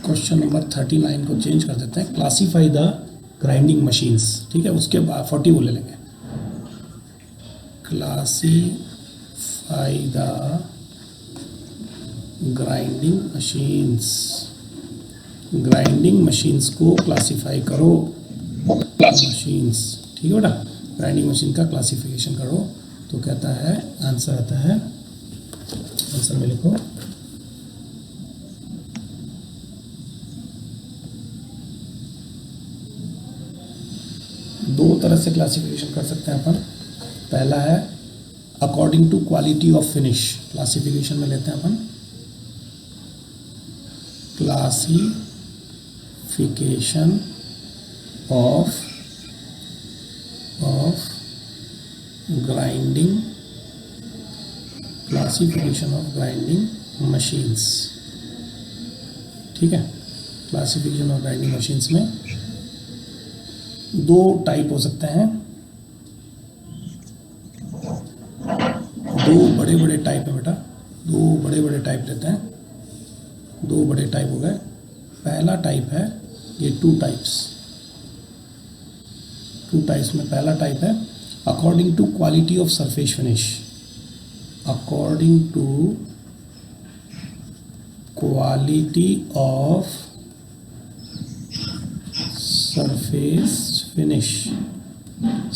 Question number 39 को change कर देते हैं। क्लासीफाई द ग्राइंडिंग मशीन्स, ठीक है, उसके बाद 40 बोले लेंगे। Classify the grinding machines, grinding machines को क्लासीफाई करो, मशीन्स, ठीक है बेटा, ग्राइंडिंग मशीन का क्लासिफिकेशन करो। तो कहता है आंसर आता है, आंसर में लिखो दो तरह से क्लासिफिकेशन कर सकते हैं अपन। पहला है according to quality of finish, classification में लेते हैं अपन classification of grinding, classification of grinding machines, ठीक है। क्लासिफिकेशन ऑफ ग्राइंडिंग मशीन्स में दो टाइप हो सकते हैं, दो बड़े बड़े टाइप है बेटा, दो बड़े बड़े टाइप लेते हैं, दो बड़े टाइप हो गए। पहला टाइप है ये टू टाइप्स में पहला टाइप है according to quality of surface finish, according to quality of surface finish,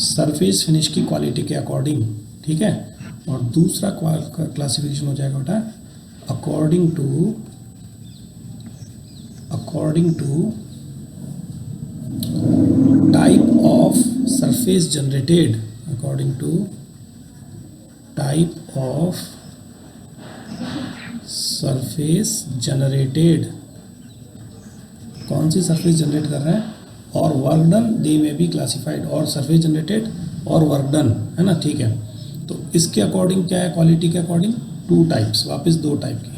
surface finish की क्वालिटी के अकॉर्डिंग, ठीक है। और दूसरा क्लासिफिकेशन हो जाएगा बेटा according to type of surface generated, according to type of surface generated, कौन सी सरफेस जनरेट कर रहे हैं, और वर्क डन दे में बी क्लासिफाइड, और सरफेस जनरेटेड और वर्क डन, है ना, ठीक है। तो इसके अकॉर्डिंग क्या है, क्वालिटी के अकॉर्डिंग टू टाइप्स, वापस दो टाइप की,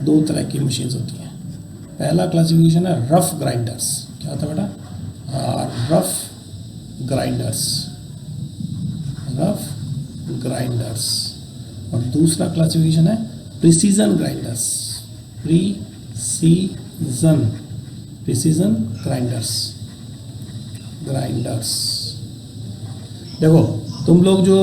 दो तरह की मशीन्स होती हैं। पहला क्लासिफिकेशन है रफ ग्राइंडर्स, क्या होता है बेटा, रफ ग्राइंडर्स, और दूसरा क्लासिफिकेशन है प्रिसीजन ग्राइंडर्स, प्रिसीजन ग्राइंडर्स। देखो तुम लोग जो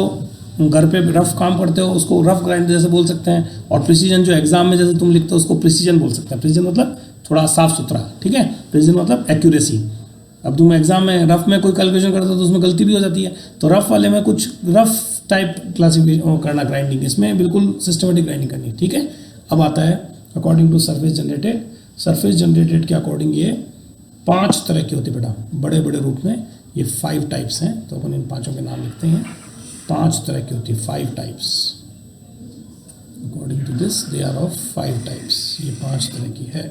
घर पे रफ काम करते हो उसको रफ ग्राइंडर जैसे बोल सकते हैं, और प्रिसीजन जो एग्जाम में जैसे तुम लिखते हो उसको प्रिसीजन बोल सकते हैं। प्रिसीजन मतलब थोड़ा साफ सुथरा, ठीक है, प्रिसीजन मतलब एक्यूरेसी। अब तुम एग्जाम में रफ में कोई कैलकुलेशन करते हो तो उसमें गलती भी हो जाती है, तो रफ वाले में कुछ रफ टाइप क्लासिफिकेशन करना ग्राइंडिंग, इसमें बिल्कुल सिस्टमेटिक ग्राइंडिंग करनी, ठीक है। अब आता है according to surface generated, surface generated के अकॉर्डिंग ये 5 तरह की होती है बेटा, बड़े बड़े रूप में ये 5 टाइप्स हैं, तो अपन इन पांचों के नाम लिखते हैं। 5 तरह की होती है, 5 types, according to this they are of 5 types, ये 5 तरह की है,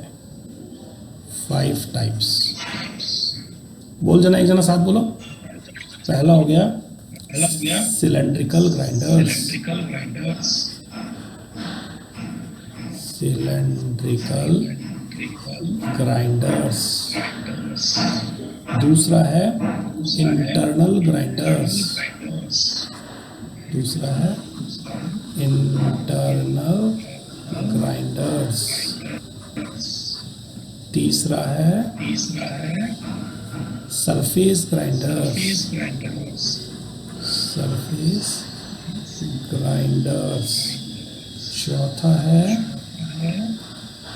5 टाइप्स। बोल जना, एक जना साथ बोलो। पहला हो गया सिलेंड्रिकल ग्राइंडर्स, दूसरा है इंटरनल ग्राइंडर्स, तीसरा है सरफेस ग्राइंडर्स, चौथा है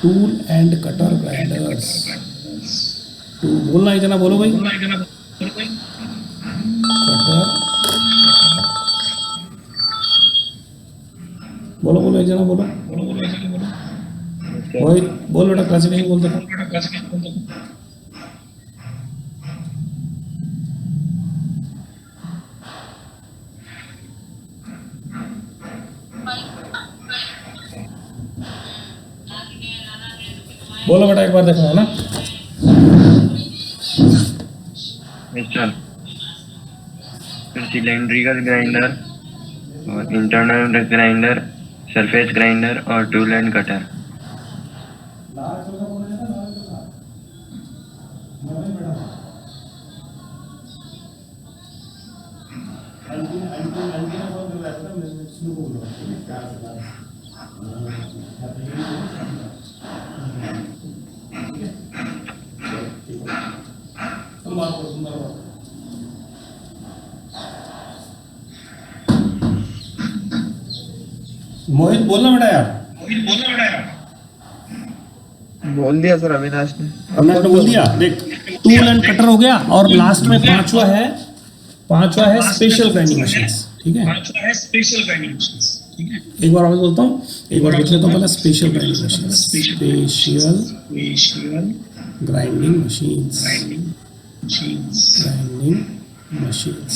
tool and cutter grinders. Tool बोलना है जना, बोलो भाई, कटर, बोलो एक जना बोलो, वही बोल बेटा, क्लासिफिकेशन बोल दो। बोलो बेटा, एक बार देखो, है ना। सिलेंड्रिकल ग्राइंडर और इंटरनल ग्राइंडर, सरफेस ग्राइंडर और टूल एंड कटर। मोहित बोलना बेटा यार। बोल दिया सर अविनाश ने। हमने तो बोल दिया। देख, टूल एंड कटर हो गया, और लास्ट में पांचवा है स्पेशल ग्राइंडिंग मशीन्स। ठीक है, एक बार और बोलता हूँ, एक बार देख लेता हूँ पहले। Special grinding machines, special grinding machines, grinding machines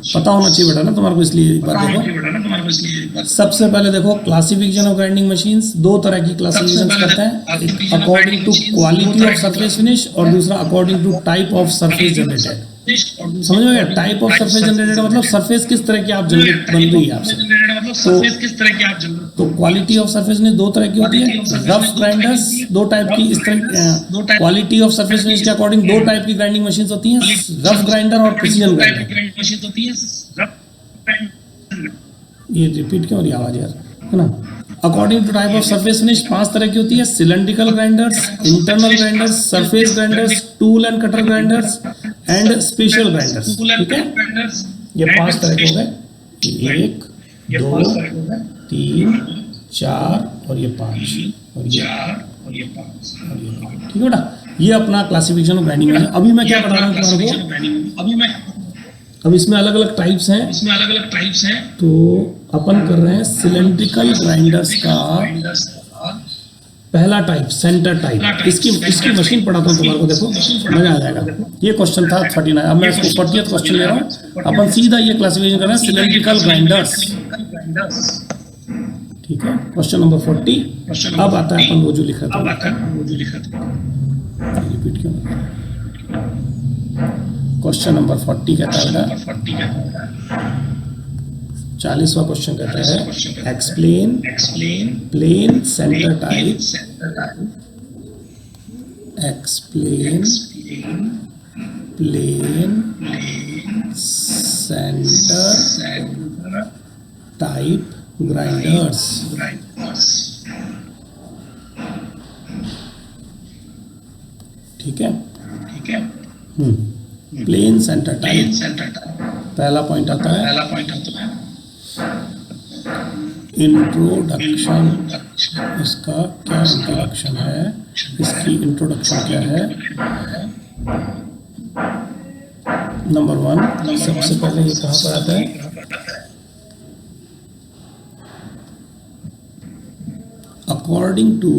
पता होना चाहिए बेटा ना तुम्हारे को, इसलिए एक बार देखो। सबसे पहले देखो क्लासिफिकेशन ऑफ ग्राइंडिंग मशीन्स, दो तरह की क्लासिफिकेशन करते हैं, एक according to quality of surface finish और दूसरा according to type of surface generated. समझ में गया? टाइप ऑफ सरफेस जनरेटेड मतलब सरफेस किस तरह की आप जनरेट बन रही है आपसे। तो क्वालिटी ऑफ सरफेस में दो तरह की होती है, रफ ग्राइंडर्स दो टाइप की, इस तरह क्वालिटी ऑफ सरफेस फिनिश के अकॉर्डिंग दो टाइप की ग्राइंडिंग मशीन्स होती हैं, रफ ग्राइंडर और प्रिसीजन ग्राइंडर। ये रिपीट क्यों हो रही आवाज यार, है ना। According to type of surface finish पांच तरह की होती है, cylindrical grinders, internal grinders, surface grinders, tool and cutter grinders and special grinders. ठीक है, ये पांच तरह के हो गए, 1 2 3 4 और ये 5 और ये 5। ठीक है बेटा, ये अपना क्लासिफिकेशन ऑफ ग्राइंडिंग है। अभी मैं क्या बता रहा हूँ तुम्हारे को, अब इसमें अलग अलग टाइप्स हैं। तो अपन कर रहे हैं सिलेंड्रिकल ग्राइंडर्स का पहला टाइप, सेंटर टाइप। इसकी मशीन पढ़ाता हूँ तुम्हारे को, देखो मजा आ जाएगा। ये क्वेश्चन था 39, अब मैं इसको 40th क्वेश्चन ले रहा हूँ। अपन सीधा ये क्लासिफिकेशन कर रहे हैं, सिलेंड्रिकल ग्राइंडर्स। ठीक है, क्वेश्चन नंबर 40। अब आता है अपन वो जो लिखा था, रिपीट क्यों, क्वेश्चन नंबर 40 कहता है, 40वां क्वेश्चन कहता है, explain plain centre type, explain plain centre type grinders. ठीक है, प्लेन सेंटर टाइप पहला पॉइंट आता है। इंट्रोडक्शन, इसका क्या इंट्रोडक्शन है, इसकी इंट्रोडक्शन क्या है। नंबर 1, सबसे पहले ये कहाँ पर आता है, according to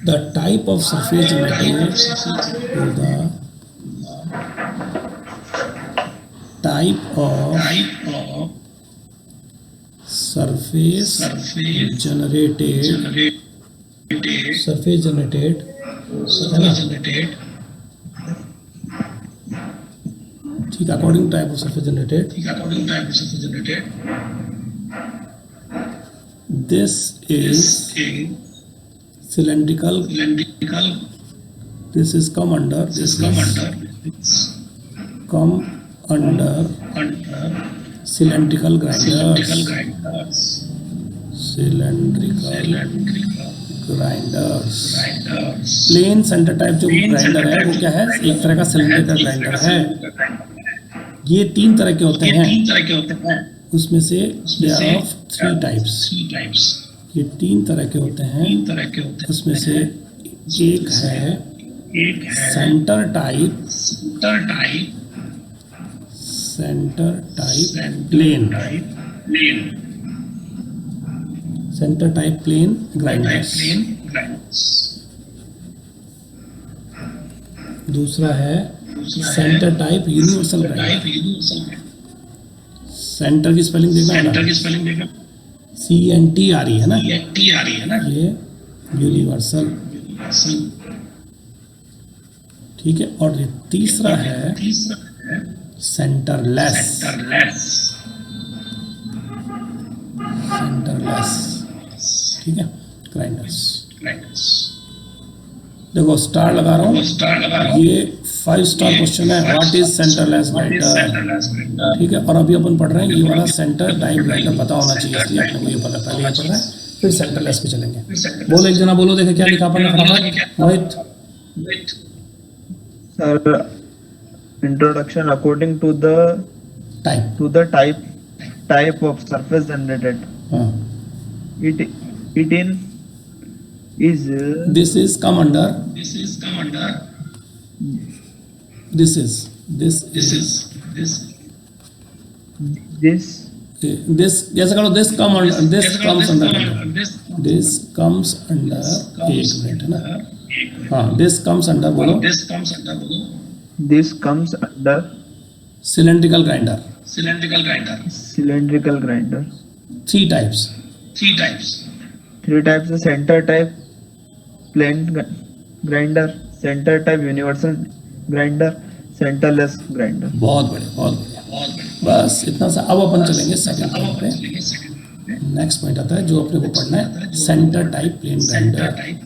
the type of surface generated, the type of surface generated है ना, ठीक, according type of surface generated, this is cylindrical, this is come under cylindrical grinders, plain centre type जो ग्राइंडर है वो क्या है, एक तरह का सिलेंड्रिकल ग्राइंडर है। ये 3 तरह के होते हैं, उसमें से there are 3 types, ये 3 तरह के होते हैं, उसमें से एक है centre type plain, centre type plain grinders. दूसरा है centre type universal grinder. Centre की स्पेलिंग देखना, CNTRE है ना, ये यूनिवर्सल। ठीक है, और ये तीसरा है सेंटरलेस। ठीक है, ग्राइंडर्स। देखो स्टार लगा रहा हूँ, ये 5 स्टार क्वेश्चन है, व्हाट इज सेंटरलेस ग्राइंडर। ठीक है, और अभी अपन पढ़ रहे हैं ये वाला सेंटर टाइप ग्राइंडर, पता होना चाहिए, इसलिए अपने को ये पता, पहले ये पढ़ रहे हैं फिर सेंटरलेस पे चलेंगे। बोलो एक जना, बोलो देखे क्या लिखा अपन ने फटाफट। Mohit sir, introduction according to the type, to the type of surface generated. हाँ, It in is this is come under, this is this जैसे करो this comes under, this comes under, एक मिनट है ना, हाँ, दिस कम्स अंडर बोलो, this comes under cylindrical grinder, cylindrical grinder. Three types, Three types of center type plain grinder, center type universal grinder, centerless grinder. बहुत बढ़िया, बहुत बढ़िया, बस इतना सा। अब अपन चलेंगे सेकंड पॉइंट पे। नेक्स्ट पॉइंट आता है जो अपने को पढ़ना है, सेंटर टाइप प्लेन ग्राइंडर।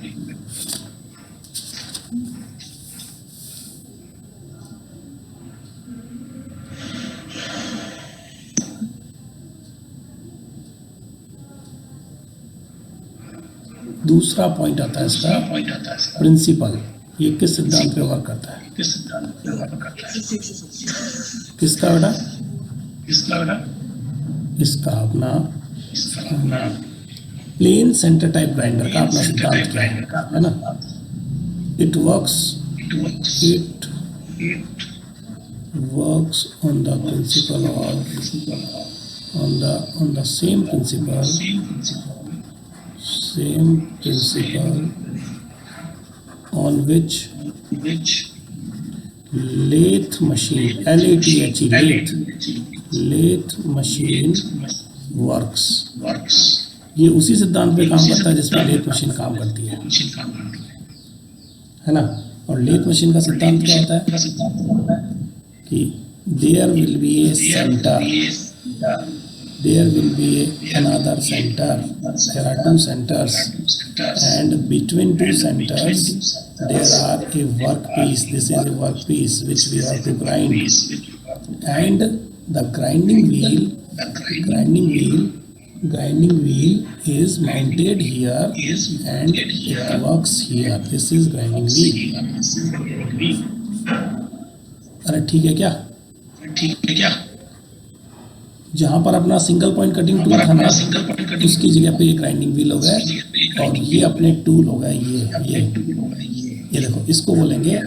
दूसरा पॉइंट आता है इसका प्रिंसिपल, ये किस सिद्धांत पे वर्क करता है? किसका बेटा? इसका अपना प्लेन सेंटर टाइप ग्राइंडर का अपना सिद्धांत क्या है ना? It works on the principle of on the same principle on which lathe machine, lathe machine works। ये उसी सिद्धांत पे काम करता है जिसमें लेथ मशीन काम करती है ना? और लेथ मशीन का सिद्धांत क्या होता है कि there will be a center, there will be another center, there are two centers, and between two centers there are a workpiece, this is a workpiece which we have to grind, and the grinding wheel is mounted here and it works here, this is grinding wheel। अरे ठीक है क्या? जहाँ पर अपना single point cutting tool था ना, उसकी जगह पे ये ग्राइंडिंग व्हील हो गया और ये अपने टूल हो गए ये देखो, इसको बोलेंगे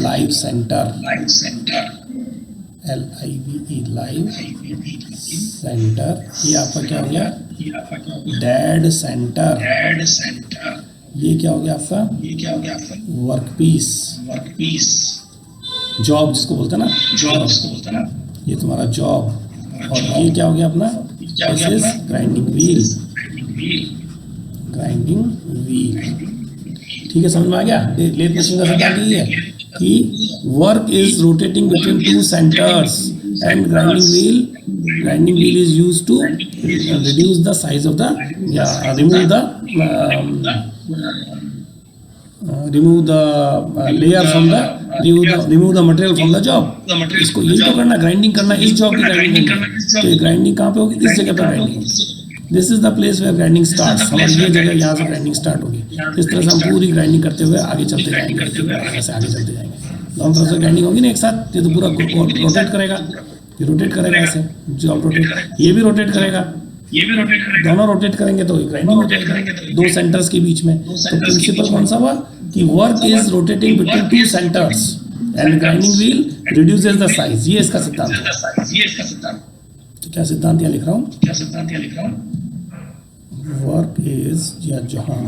live centre, LIVE, live centre. ये आपका क्या हो गया? Dead centre. ये क्या हो गया आपका? वर्कपीस, जॉब जिसको बोलते हैं ना, ये तुम्हारा जॉब। और ये क्या हो गया अपना? दिस इज ग्राइंडिंग व्हील, ठीक है, समझ में आ गया? लेथ मशीन का सिद्धांत ये है कि work is rotating between two centres and grinding wheel is used to reduce the size of the या remove the layer from the remove the material from the job। इसको यही तो करना, ग्राइंडिंग करना, इस जॉब की ग्राइंडिंग करनी। तो ये ग्राइंडिंग कहाँ पे होगी? इस जगह पर ग्राइंडिंग होगी। This is the place where grinding starts. हमारी ये जगह, यहाँ से ग्राइंडिंग स्टार्ट होगी। इस तरह से हम पूरी ग्राइंडिंग करते हुए आगे चलते जाएंगे, ऐसे आगे चलते जाएंगे। दोनों तरफ से ग्राइंडिंग होगी ना एक साथ। ये तो पूरा रोटेट करेगा, ये रोटेट करेगा ऐसे, जॉब रोटेट, ये भी रोटेट करेगा, दोनों रोटेट करेंगे तो ग्राइंडिंग हो जाएगी दो सेंटर्स के बीच में। तो प्रिंसिपल कौन सा हुआ कि work is rotating between two centres and grinding wheel reduces the size. ये इसका सिद्धांत है। तो क्या सिद्धांत यहाँ लिख रहा हूँ? वर्क इज, या जहाँ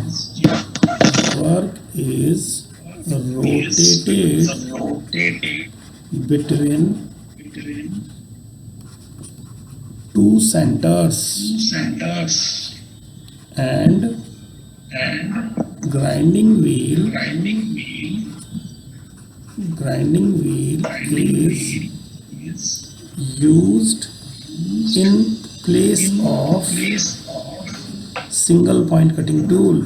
work is rotated between two centers and grinding wheel is used in place of single point cutting tool।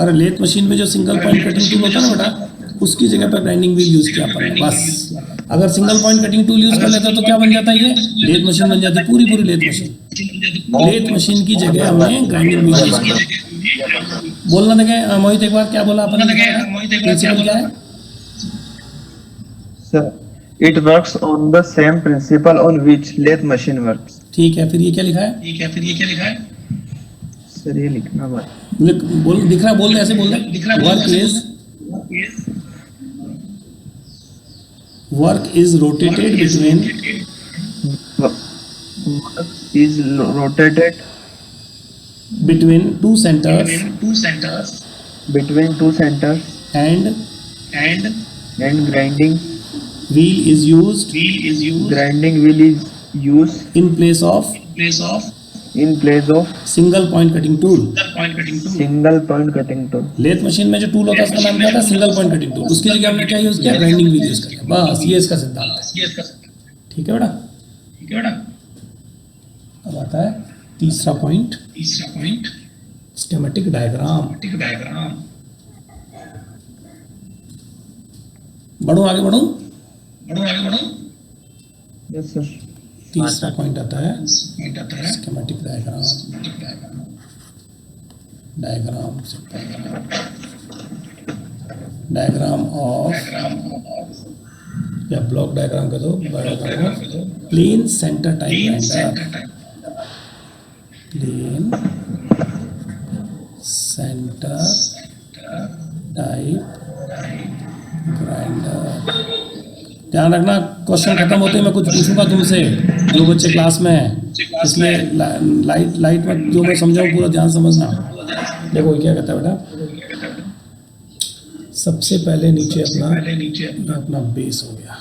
अरे लेथ मशीन में जो सिंगल पॉइंट कटिंग टूल होता है ना बेटा, उसकी जगह पर ग्राइंडिंग व्हील यूज किया अपन ने। बस अगर single point cutting tool use कर लेता तो क्या बन जाता है? ये लेथ मशीन बन जाती, पूरी लेथ मशीन। लेथ मशीन की जगह हमने ग्राइंडिंग व्हील यूज किया। बोलना देखे मोहित एक बार, क्या बोला अपन ने? प्रिंसिपल क्या है? Sir, it works on the same principle on which lathe machine works. ठीक है, फिर ये क्या लिखा है? Sir, ये लिखना भाई. बोल, दिख रहा है, बोल दे, ऐसे बोल दे. Work is rotated between Is rotated between two centers between two centers and and grinding wheel is used grinding wheel is used in place of single point cutting tool. single point cutting tool. Lathe machine में जो tool होता है उसका नाम क्या होता है? Single point cutting tool. उसकी जगह हमने क्या यूज किया? ग्राइंडिंग व्हील यूज किया. बस ये इसका सिद्धांत है. ठीक है बेटा. अब आता है तीसरा पॉइंट, स्कीमेटिक डायग्राम. बढ़ो आगे बढ़ो. Yes sir. तीसरा पॉइंट आता है स्कीमेटिक डायग्राम. डायग्राम ऑफ या ब्लॉक डायग्राम का दो. Plain centre type grinder. Plain centre type grinder. ध्यान रखना, क्वेश्चन खत्म होते ही मैं कुछ पूछूंगा तुमसे, जो बच्चे क्लास में हैं, इसलिए लाइट में जो मैं समझाऊँ पूरा ध्यान समझना. देखो क्या कहता है बेटा, सबसे पहले नीचे अपना बेस हो गया.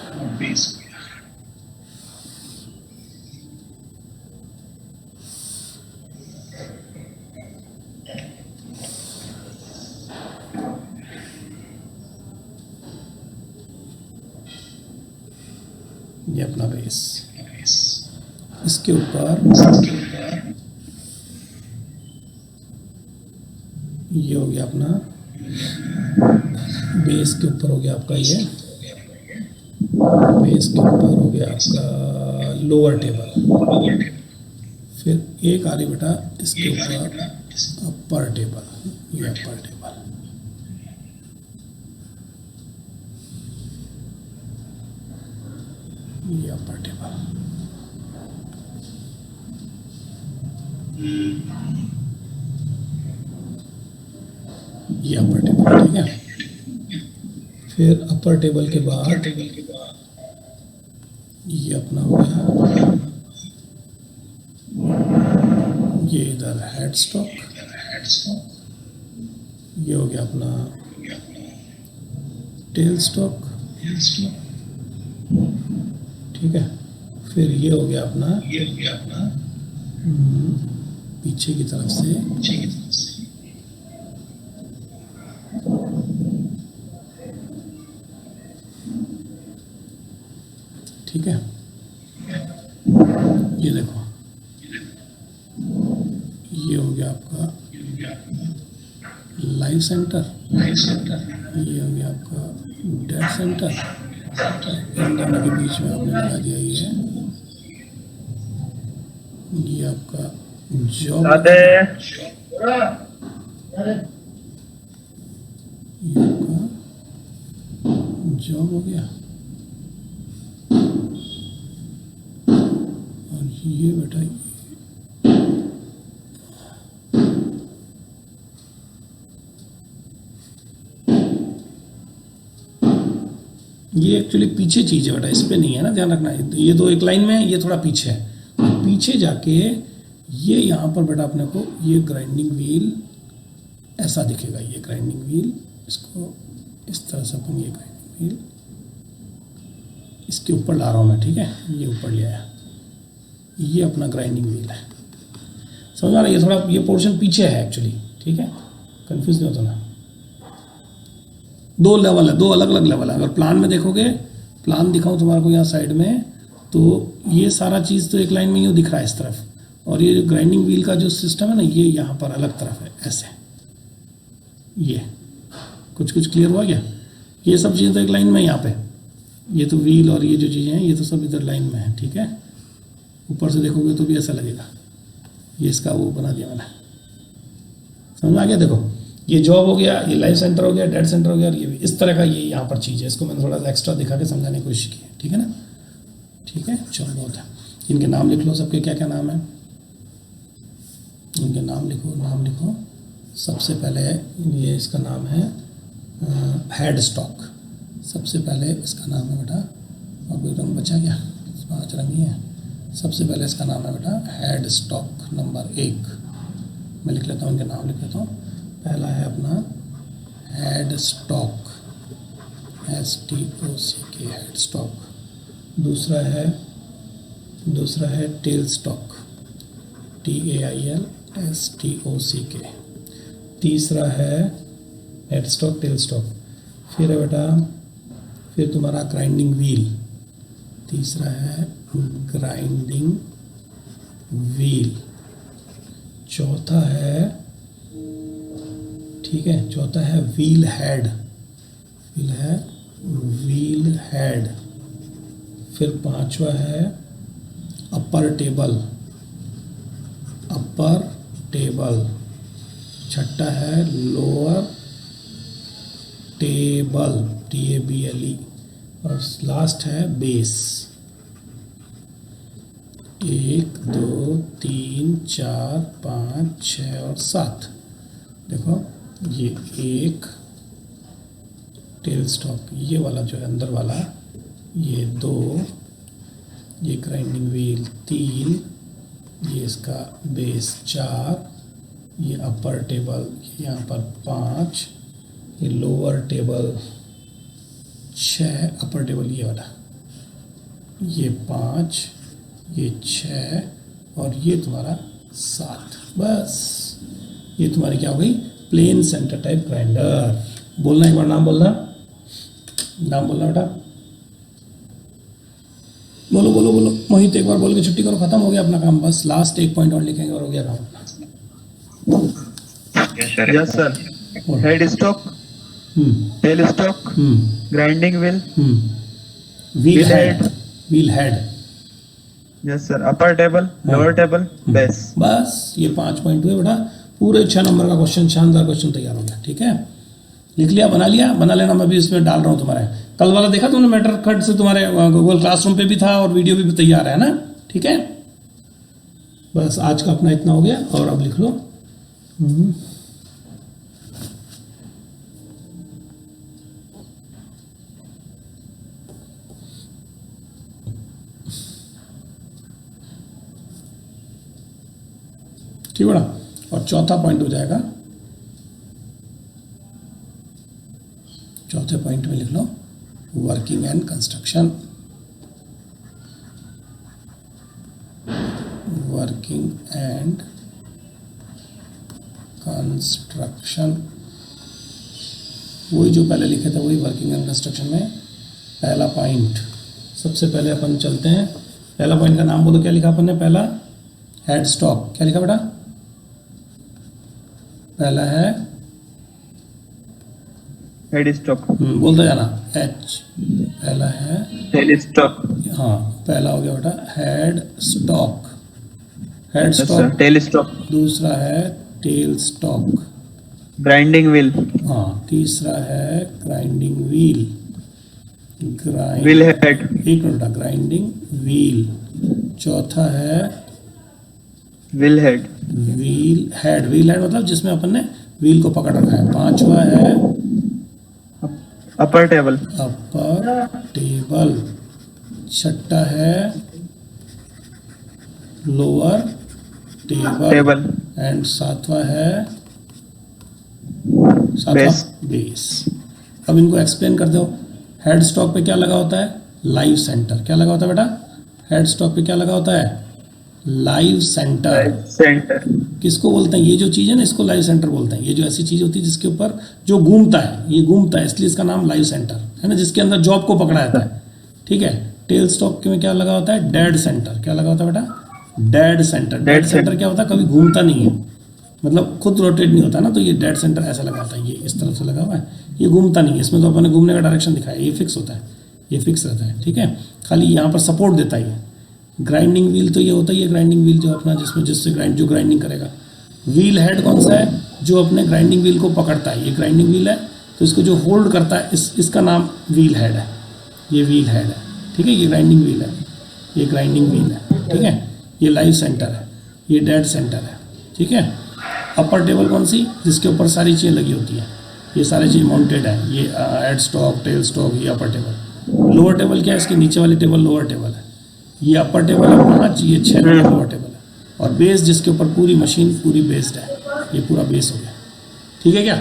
ये अपना बेस. इसके ऊपर ये हो गया अपना बेस के ऊपर हो गया आपका ये. बेस के ऊपर हो गया आपका लोअर टेबल. फिर एक आ रही बेटा इसके ऊपर अपर टेबल. ये अपर टेबल. ये अपर टेबल. ये अपर टेबल. ठीक है. फिर अपर टेबल के बाद ये अपना हो गया ये इधर हेड स्टॉक. ये हो गया अपना टेल स्टॉक. ठीक है. फिर ये हो गया अपना पीछे की तरफ से ठीक है. ये देखो, ये हो गया आपका लाइव सेंटर. ये हो गया आपका डेड सेंटर. इन दोनों के बीच में आपने लगा दिया ये आपका जॉब. ये आपका जॉब हो गया. और ये बेटा ये एक्चुअली पीछे चीज़ है बेटा, इस पे नहीं है ना, ध्यान रखना. ये तो एक लाइन में है, ये थोड़ा पीछे है. पीछे जाके ये यहाँ पर बेटा अपने को ये ग्राइंडिंग व्हील ऐसा दिखेगा. ये ग्राइंडिंग व्हील, इसको इस तरह से अपन ये ग्राइंडिंग व्हील इसके ऊपर ला रहा हूँ मैं. ठीक है. ये ऊपर ले आया. ये अपना ग्राइंडिंग व्हील है. समझ आ रहा है? ये थोड़ा ये पोर्शन पीछे है एक्चुअली. ठीक है. कंफ्यूज नहीं होता ना. दो लेवल है, दो अलग अलग लेवल है. अगर प्लान में देखोगे, प्लान दिखाऊं तुम्हारे को यहाँ साइड में, तो ये सारा चीज़ तो एक लाइन में यूँ दिख रहा है इस तरफ. और ये जो ग्राइंडिंग व्हील का जो सिस्टम है ना, ये यहाँ पर अलग तरफ है ऐसे. ये कुछ क्लियर हुआ क्या? ये सब चीज़ें तो एक लाइन में यहाँ पे, ये तो व्हील और ये जो चीज़ें हैं ये तो सब इधर लाइन में है. ठीक है. ऊपर से देखोगे तो भी ऐसा लगेगा. ये इसका वो बना दिया मैंने. समझ आ गया? देखो ये जॉब हो गया, ये लाइफ सेंटर हो गया, डेड सेंटर हो गया, और ये भी इस तरह का ये यहाँ पर चीज़ है। इसको मैंने थोड़ा सा एक्स्ट्रा दिखा के समझाने की कोशिश की है, ठीक है ना। ठीक है, चलो बहुत है। इनके नाम लिख लो, सबके क्या क्या नाम है, इनके नाम लिखो, नाम लिखो। सबसे पहले ये इसका नाम है हेड स्टॉक, सबसे पहले इसका नाम है बेटा, और कोई रंग बचा क्या, 5 रंग ही है। सबसे पहले इसका नाम है बेटा हेड स्टॉक नंबर 1। मैं लिख लेता हूँ, इनके नाम लिख लेता हूँ। पहला है अपना head stock, STOCK, head stock. दूसरा है टेल स्टॉक, TAILSTOCK। तीसरा है हेड स्टॉक, टेल स्टॉक। फिर है बेटा, फिर तुम्हारा ग्राइंडिंग व्हील, तीसरा है ग्राइंडिंग व्हील। चौथा है, ठीक है, चौथा है व्हील हेड, व्हील हेड। फिर पांचवा है अपर टेबल, छठा है लोअर टेबल, TABLE। और लास्ट है बेस। 1 2 3 4 5 6 और 7। देखो ये 1 टेल स्टॉक, ये वाला जो है अंदर वाला, ये 2, ये ग्राइंडिंग व्हील 3, ये इसका बेस 4, ये अपर टेबल यहाँ पर 5, ये लोअर टेबल 6, अपर टेबल ये वाला, ये 5, ये 6 और ये तुम्हारा 7। बस ये तुम्हारी क्या हो गई, प्लेन सेंटर टाइप ग्राइंडर। बोलना एक बार, नाम बोलना बेटा, बोलो बोलो बोलो। मोहित एक बार बोल के छुट्टी करो, खत्म हो गया अपना काम। बस लास्ट एक पॉइंट और लिखेंगे और हो गया काम अपना। Yes sir. Head stock, tail stock, grinding wheel, wheel head. yes sir. Upper table, lower table, base. बस ये 5 पॉइंट हुए बेटा। पूरे 6 नंबर का क्वेश्चन, शानदार क्वेश्चन तैयार हो गया। ठीक है, लिख लिया, बना लिया, बना लेना। मैं भी इसमें डाल रहा हूँ तुम्हारे, कल वाला देखा तुमने मैटर कट से, तुम्हारे गूगल क्लासरूम पे भी था और वीडियो भी तैयार है ना। ठीक है, बस आज का अपना इतना हो गया। और अब लिख लो ठीक बड़ा। और चौथा पॉइंट हो जाएगा, चौथे पॉइंट में लिख लो working and construction. Working and construction, वही जो पहले लिखे थे, वही वर्किंग एंड कंस्ट्रक्शन में पहला पॉइंट। सबसे पहले अपन चलते हैं, पहला पॉइंट का नाम बोलो, क्या लिखा अपन ने? पहला हेड स्टॉक, क्या लिखा बेटा? पहला है हेड स्टॉक, बोलते जाना, H। पहला है टेल स्टॉक, हाँ पहला हो गया बेटा head stock, head stock. Tell stock, दूसरा है टेल स्टॉक, ग्राइंडिंग व्हील, हाँ। तीसरा है ग्राइंडिंग व्हील, व्हील हेड, एक मिनट, ग्राइंडिंग व्हील। चौथा है wheel head, wheel head, wheel head मतलब जिसमें अपन ने व्हील को पकड़ रखा है। पांचवा है अपर टेबल, अपर टेबल। छठा है लोअर टेबल, एंड सातवां है बेस। अब इनको एक्सप्लेन कर दो। हेड स्टॉक पे क्या लगा होता है? Live centre. क्या लगा होता है बेटा? हेड स्टॉक पे क्या लगा होता है? Live centre. किसको बोलते हैं? ये जो चीज़ है ना, इसको लाइव सेंटर बोलते हैं। ये जो ऐसी चीज़ होती है जिसके ऊपर जो घूमता है, ये घूमता है, इसलिए इसका नाम लाइव सेंटर है ना, जिसके अंदर जॉब को पकड़ा जाता है। ठीक है। टेल स्टॉक में क्या लगा होता है? Dead centre. क्या लगा होता है बेटा? Dead centre. डेड सेंटर क्या होता है? कभी घूमता नहीं है, मतलब खुद रोटेट नहीं होता ना, तो ये डेड सेंटर ऐसा लगा होता है। ये इस तरफ से लगा हुआ है, ये घूमता नहीं है। इसमें तो अपने घूमने का डायरेक्शन दिखाया, ये फिक्स होता है, ये फिक्स रहता है। ठीक है, खाली यहाँ पर सपोर्ट देता है। ग्राइंडिंग व्हील तो ये होता है, ये ग्राइंडिंग व्हील जो अपना जिसमें जिससे जो ग्राइंडिंग करेगा। व्हील हेड कौन सा है? जो अपने ग्राइंडिंग व्हील को पकड़ता है, ये ग्राइंडिंग व्हील है, तो इसको जो होल्ड करता है इसका नाम व्हील हेड है, ये व्हील हेड है, ठीक है, ये ग्राइंडिंग व्हील है, ये ग्राइंडिंग व्हील है, ठीक है, ये लाइव सेंटर है, ये डेड सेंटर है, ठीक है। अपर टेबल कौन सी, जिसके ऊपर सारी चीज़ें लगी होती हैं, ये सारी चीज़ माउंटेड है, ये हेड स्टॉक, टेल स्टॉक, ये अपर टेबल। लोअर टेबल क्या है, इसके नीचे वाली टेबल लोअर टेबल है, ये अपर टेबल है 5, ये 6 लोअर टेबल है, और बेस जिसके ऊपर पूरी मशीन पूरी बेस्ड है, ये पूरा बेस हो गया, ठीक है क्या,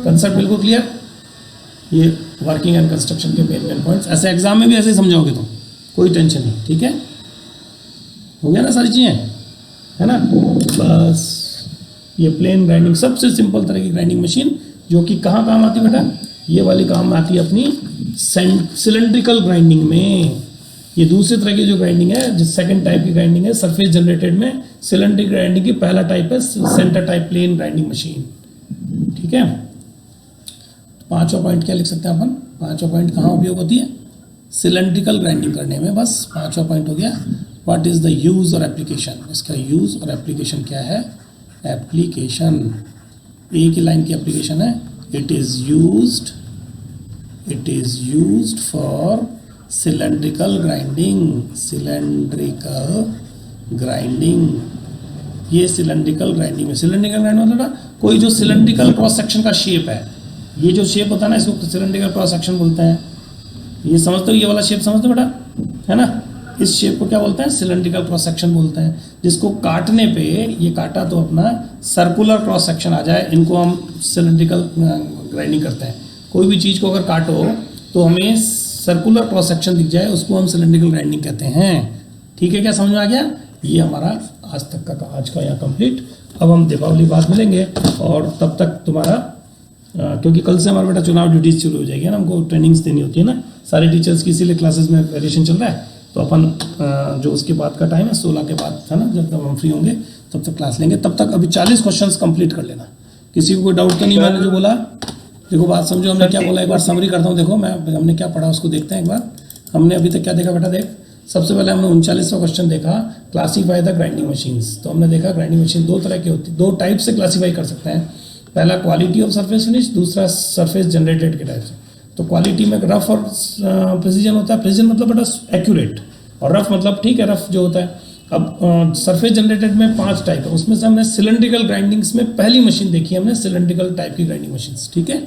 कंसेप्ट बिल्कुल क्लियर। ये वर्किंग एंड कंस्ट्रक्शन के मेन पॉइंट्स, ऐसे एग्जाम में भी ऐसे ही समझाओगे तुम, कोई टेंशन नहीं, ठीक है, हो गया ना सारी चीज़ें, है ना। बस ये प्लेन ग्राइंडिंग सबसे सिंपल तरह की ग्राइंडिंग मशीन, जो कि कहाँ काम आती है बेटा, ये वाली काम आती है अपनी सिलेंड्रिकल ग्राइंडिंग में। ये दूसरे तरह की जो ग्राइंडिंग है, जो सेकंड टाइप की ग्राइंडिंग है सरफेस जनरेटेड में, सिलेंड्रिकल ग्राइंडिंग की पहला टाइप है centre type plain grinding machine, ठीक है। पांचवा पॉइंट क्या लिख सकते हैं अपन, पांचवा पॉइंट कहाँ उपयोग होती है, सिलेंड्रिकल ग्राइंडिंग करने में, बस पांचवा पॉइंट हो गया। व्हाट इज द यूज और एप्लीकेशन, इसका यूज और एप्लीकेशन क्या है, एप्लीकेशन एक ही लाइन की एप्लीकेशन है, it is used for cylindrical grinding, ये सिलेंड्रिकल ग्राइंडिंग में, सिलेंड्रिकल ग्राइंडिंग मतलब कोई जो सिलेंड्रिकल क्रॉस सेक्शन का शेप है, ये जो शेप होता है ना, इसको सिलेंड्रिकल क्रॉस सेक्शन बोलते हैं। ये समझते हो, ये वाला शेप समझते हो बेटा, है ना, इस शेप को क्या बोलते हैं, सिलेंड्रिकल क्रॉस सेक्शन बोलते हैं। जिसको काटने पे, ये काटा तो अपना सर्कुलर क्रॉस सेक्शन आ जाए, इनको हम सिलेंड्रिकल ग्राइंडिंग करते हैं। कोई भी चीज़ को अगर काटो तो हमें सर्कुलर क्रॉस सेक्शन दिख जाए, उसको हम सिलेंड्रिकल ग्राइंडिंग कहते हैं, ठीक है, क्या समझ में आ गया। ये हमारा आज तक का आज का यहाँ कंप्लीट। अब हम दीपावली बाद मिलेंगे, और तब तक तुम्हारा क्योंकि कल से हमारा बेटा चुनाव ड्यूटीज शुरू हो जाएगी ना, हमको ट्रेनिंग्स देनी होती है ना सारे टीचर्स की, इसीलिए क्लासेस में वेरिएशन चल रहा है। तो अपन जो उसके बाद का टाइम है 16 के बाद है ना, जब तक हम फ्री होंगे तब तक क्लास लेंगे। तब तक अभी 40 क्वेश्चंस कंप्लीट कर लेना। किसी को कोई डाउट तो नहीं, मैंने जो बोला, देखो बात समझो, हमने क्या बोला, एक बार समरी करता हूँ। देखो हमने क्या पढ़ा उसको देखते हैं एक बार। हमने अभी तक क्या देखा बेटा, देख सबसे पहले हमने 39वां क्वेश्चन देखा, क्लासीफाई द ग्राइंडिंग मशीन्स। तो हमने देखा ग्राइंडिंग मशीन दो तरह की होती है, दो टाइप से क्लासीफाई कर सकते हैं। पहला क्वालिटी ऑफ सरफेस फिनिश, दूसरा सरफेस जनरेटेड के टाइप से। तो क्वालिटी में रफ और प्रिसीजन होता है। प्रिसीजन मतलब बेटा एक्यूरेट, और रफ मतलब ठीक है, रफ जो होता है। अब सरफेस जनरेटेड में 5 टाइप है, उसमें से हमने सिलेंड्रिकल ग्राइंडिंग्स में पहली मशीन देखी हमने, सिलेंड्रिकल टाइप की ग्राइंडिंग मशीन, ठीक है।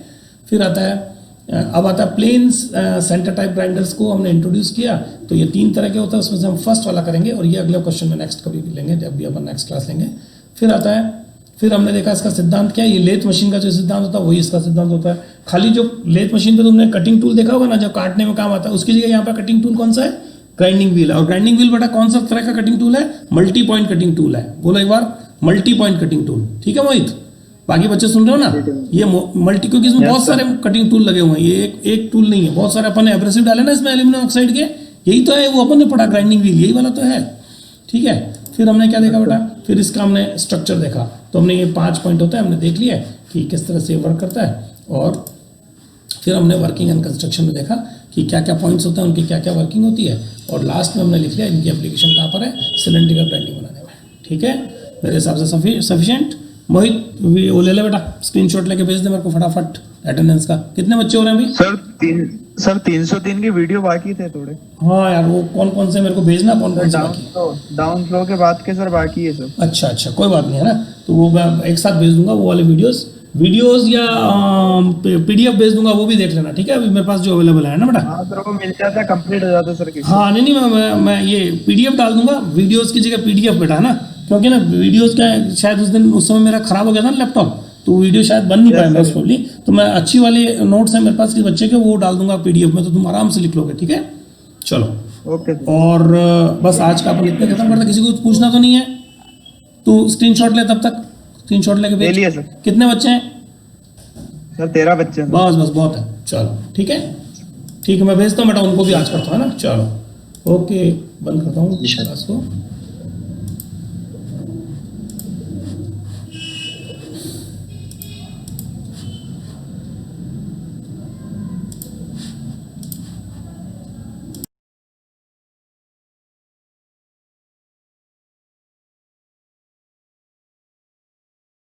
फिर आता है अब आता है प्लेन सेंटर टाइप ग्राइंडर्स को हमने इंट्रोड्यूस किया। तो ये 3 तरह के होता है, उसमें से हम फर्स्ट वाला करेंगे, और ये अगले क्वेश्चन में नेक्स्ट कभी लेंगे, जब भी अपन नेक्स्ट क्लास लेंगे। फिर आता है, फिर हमने देखा इसका सिद्धांत क्या है। ये लेथ मशीन का जो सिद्धांत होता है वही इसका सिद्धांत होता है। खाली जो लेथ मशीन पे तुमने कटिंग टूल देखा होगा ना, जो काटने में काम आता है, उसकी जगह यहाँ पे कटिंग टूल कौन सा है, ग्राइंडिंग व्हील है। और ग्राइंडिंग व्हील बेटा कौन सा तरह का कटिंग टूल है, मल्टी पॉइंट कटिंग टूल है। बोलो एक बार, मल्टी पॉइंट कटिंग टूल, ठीक है मोहित, बाकी बच्चे सुन रहे हो ना। ये मल्टी, क्योंकि इसमें बहुत सारे कटिंग टूल लगे हुए हैं, ये एक टूल नहीं है, बहुत सारे। अपन ने एब्रेसिव डाले ना इसमें एल्यूमिनियम ऑक्साइड के, यही तो है, वो अपन ने पढ़ा ग्राइंडिंग व्हील, यही वाला तो है, ठीक है। फिर हमने क्या देखा बेटा, फिर इसका हमने स्ट्रक्चर देखा। तो हमने ये 5 पॉइंट होता है, हमने देख लिया कि किस तरह से वर्क करता है। और फिर हमने वर्किंग एंड कंस्ट्रक्शन में देखा कि क्या क्या पॉइंट्स होते हैं, उनकी क्या क्या वर्किंग होती है। और लास्ट में हमने लिख लिया इनकी एप्लीकेशन कहाँ पर है, सिलेंड्रिकल ग्राइंडिंग बनाने में, ठीक है। मेरे हिसाब से सफिशिएंट। मोहित वो ले ले बेटा, स्क्रीनशॉट लेके भेज दे मेरे को फटाफट अटेंडेंस का। कितने बच्चे हो रहे हैं अभी? सर 303 की वीडियो बाकी थे थोड़े। हाँ यार, वो कौन कौन से मेरे को भेजना, कौन कौन से बाकी? डाउन फ्लो के बाद के सर बाकी है सर। अच्छा, कोई बात नहीं है ना, तो वो मैं एक साथ भेज दूंगा, वो वाले वीडियोस या पीडीएफ भेज दूंगा, वो भी देख लेना, ठीक है। अभी मेरे पास जो अवेलेबल है ना बेटा। हाँ सर, वो मिल जाता है, कंप्लीट हो जाता है सर। हाँ नहीं, मैं ये पीडीएफ डाल दूंगा, वीडियोस की जगह पीडीएफ बेटा, है ना। क्योंकि ना वीडियोस का शायद उस समय मेरा खराब हो गया था ना लैपटॉप, तो वीडियो शायद बन नहीं पाया मोस्ट प्रोबेबली। तो मैं अच्छी वाली नोट्स है मेरे पास के बच्चे के, वो डाल दूंगा पीडीएफ में, तो तुम आराम से लिख लोगे, ठीक है। चलो ओके। और बस आज का अपन इतने खत्म करते। किसी को कुछ पूछना तो नहीं है? तो स्क्रीनशॉट ले, तब तक स्क्रीनशॉट लेके भेज। लिया सर। कितने बच्चे हैं सर? 13 बच्चे हैं। बस बहुत है। चलो ठीक है, मैं भेजता हूँ बेटा, उनको भी आज करता हूँ, है ना। चलो ओके, बंद करता हूँ क्लास को।